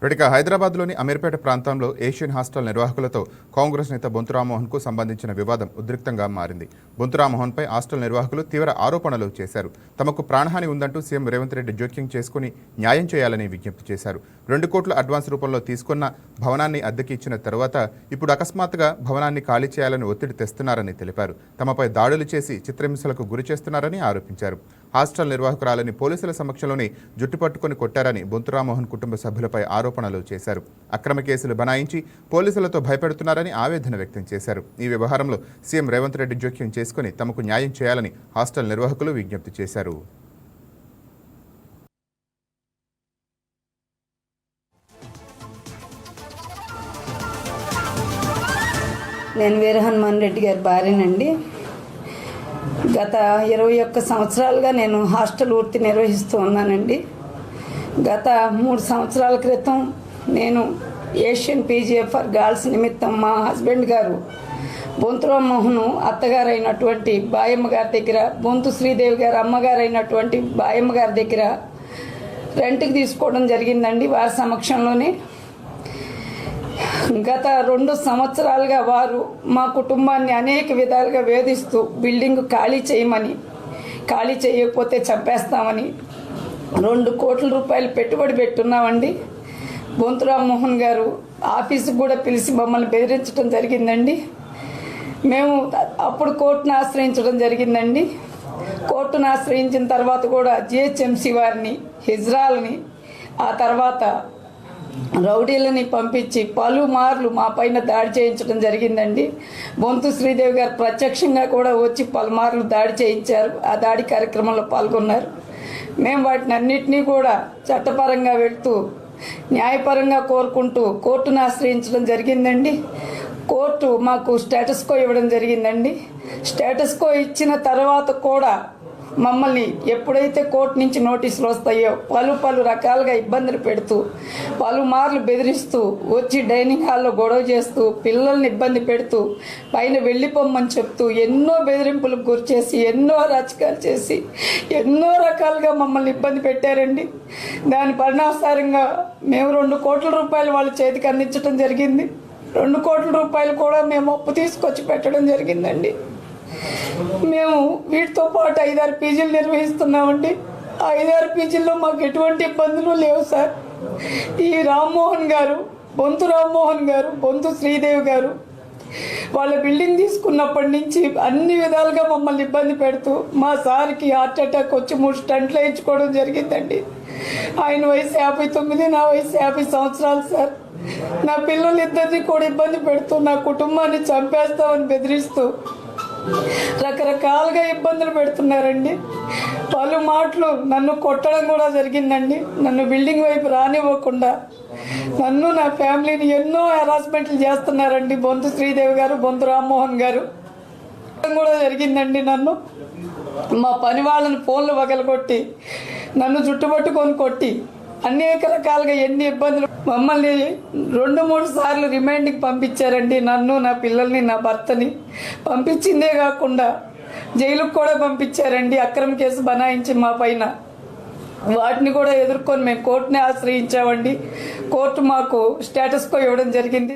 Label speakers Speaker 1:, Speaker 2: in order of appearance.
Speaker 1: ఇక హైదరాబాద్లోని అమీర్పేట ప్రాంతంలో ఏషియన్ హాస్టల్ నిర్వాహకులతో కాంగ్రెస్ నేత బొంతు రామ్మోహన్కు సంబంధించిన వివాదం ఉద్రిక్తంగా మారింది. బొంతు రామ్మోహన్పై హాస్టల్ నిర్వాహకులు తీవ్ర ఆరోపణలు చేశారు. తమకు ప్రాణహాని ఉందంటూ సీఎం రేవంత్ రెడ్డి జోక్యం చేసుకుని న్యాయం చేయాలని విజ్ఞప్తి చేశారు. 2 కోట్ల అడ్వాన్స్ రూపంలో తీసుకున్న భవనాన్ని అద్దెకి ఇచ్చిన తరువాత ఇప్పుడు అకస్మాత్తుగా భవనాన్ని ఖాళీ చేయాలని ఒత్తిడి తెస్తున్నారని తెలిపారు. తమపై దాడులు చేసి చిత్రహింసలకు గురి చేస్తున్నారని ఆరోపించారు. హాస్టల్ నిర్వాహకురాలని పోలీసుల సమక్షంలోనే జుట్టుపట్టుకుని కొట్టారని బొంతు రామ్మోహన్ కుటుంబ సభ్యులపై ఆరోపణలు చేశారు. అక్రమ కేసులు బనాయించి పోలీసులతో భయపెడుతున్నారని ఆవేదన వ్యక్తం చేశారు. ఈ వ్యవహారంలో సీఎం రేవంత్ రెడ్డి జోక్యం చేసుకుని తమకు న్యాయం చేయాలని హాస్టల్ నిర్వాహకులు విజ్ఞప్తి చేశారు.
Speaker 2: నేను వీర హనుమాన్ రెడ్డి గారి భార్యనండి. గత 21 సంవత్సరాలుగా నేను హాస్టల్ వృత్తి నిర్వహిస్తూ ఉన్నానండి. గత 3 సంవత్సరాల క్రితం నేను ఏషియన్ పీజీఎఫ్ఆర్ గర్ల్స్ నిమిత్తం మా హస్బెండ్ గారు బొంతు రామ్మోహన్ అత్తగారు అయినటువంటి బాయమ్మ గారి దగ్గర, బొంతు శ్రీదేవి గారు అమ్మగారు అయినటువంటి బాయమ్మ గారి దగ్గర రెంట్కి తీసుకోవడం జరిగిందండి. వారి సమక్షంలోనే గత 2 సంవత్సరాలుగా వారు మా కుటుంబాన్ని అనేక విధాలుగా వేధిస్తూ బిల్డింగ్ ఖాళీ చేయమని, ఖాళీ చేయకపోతే చంపేస్తామని 2 కోట్ల రూపాయలు పెట్టుబడి పెట్టున్నామండి. బొంతు రామ్మోహన్ గారు ఆఫీసుకు కూడా పిలిచి మమ్మల్ని బెదిరించడం జరిగిందండి. మేము అప్పుడు కోర్టును ఆశ్రయించడం జరిగిందండి. కోర్టును ఆశ్రయించిన తర్వాత కూడా జిహెచ్ఎంసీ వారిని, హిజ్రాల్ని, ఆ తర్వాత రౌడీలని పంపించి పలుమార్లు మా పైన దాడి చేయించడం జరిగిందండి. బొంతు శ్రీదేవి గారు ప్రత్యక్షంగా కూడా వచ్చి పలుమార్లు దాడి చేయించారు. ఆ దాడి కార్యక్రమంలో పాల్గొన్నారు. మేము వాటిని అన్నిటినీ కూడా చట్టపరంగా వెళ్తూ న్యాయపరంగా కోరుకుంటూ కోర్టును ఆశ్రయించడం జరిగిందండి. కోర్టు మాకు స్టేటస్ కో ఇవ్వడం జరిగిందండి. స్టేటస్ కో ఇచ్చిన తర్వాత కూడా మమ్మల్ని ఎప్పుడైతే కోర్టు నుంచి నోటీసులు వస్తాయో పలు రకాలుగా ఇబ్బందులు పెడుతూ, పలుమార్లు బెదిరిస్తూ, వచ్చి డైనింగ్ హాల్లో గొడవ చేస్తూ, పిల్లల్ని ఇబ్బంది పెడుతూ, పైన వెళ్ళిపోమ్మని చెప్తూ, ఎన్నో బెదిరింపులకు గురి చేసి, ఎన్నో అరాచకాలు చేసి, ఎన్నో రకాలుగా మమ్మల్ని ఇబ్బంది పెట్టారండి. దాని పరిణామసారంగా మేము 2 కోట్ల రూపాయలు వాళ్ళ చేతికి అందించడం జరిగింది. 2 కోట్ల రూపాయలు కూడా మేము అప్పు తీసుకొచ్చి పెట్టడం జరిగిందండి. మేము వీటితో పాటు 5-6 పీజీలు నిర్వహిస్తున్నామండి. ఆ 5-6 పీజీల్లో మాకు ఎటువంటి ఇబ్బందులు లేవు సార్. ఈ రామ్మోహన్ గారు, బొంతు రామ్మోహన్ గారు, బొంతు శ్రీదేవి గారు వాళ్ళ బిల్డింగ్ తీసుకున్నప్పటి నుంచి అన్ని విధాలుగా మమ్మల్ని ఇబ్బంది పెడుతూ, మా సార్కి హార్ట్ అటాక్ వచ్చి 3 స్టంట్లు వేయించుకోవడం జరిగిందండి. ఆయన వయసు 59, నా వయసు 50 సంవత్సరాలు సార్. నా పిల్లలిద్దరినీ కూడా ఇబ్బంది పెడుతూ, నా కుటుంబాన్ని చంపేస్తామని బెదిరిస్తూ రకరకాలుగా ఇబ్బందులు పెడుతున్నారండి. పలు మాటలు నన్ను కొట్టడం కూడా జరిగిందండి. నన్ను బిల్డింగ్ వైపు రానివ్వకుండా నన్ను, నా ఫ్యామిలీని ఎన్నో హెరాస్మెంట్లు చేస్తున్నారండి. బొంతు శ్రీదేవి గారు, బొంతు రామ్మోహన్ గారు కూడా జరిగిందండి. నన్ను, మా పని వాళ్ళని ఫోన్లు వగలగొట్టి, నన్ను చుట్టుపట్టుకొని కొట్టి, అనేక రకాలుగా ఎన్ని ఇబ్బందులు, మమ్మల్ని 2-3 సార్లు రిమాండ్కి పంపించారండి. నన్ను, నా పిల్లల్ని, నా భర్తని పంపించిందే కాకుండా జైలుకు కూడా పంపించారండి. అక్రమ కేసు బనాయించి మా పైన. వాటిని కూడా ఎదుర్కొని మేము కోర్టుని ఆశ్రయించామండి. కోర్టు మాకు స్టేటస్ కో ఇవ్వడం జరిగింది.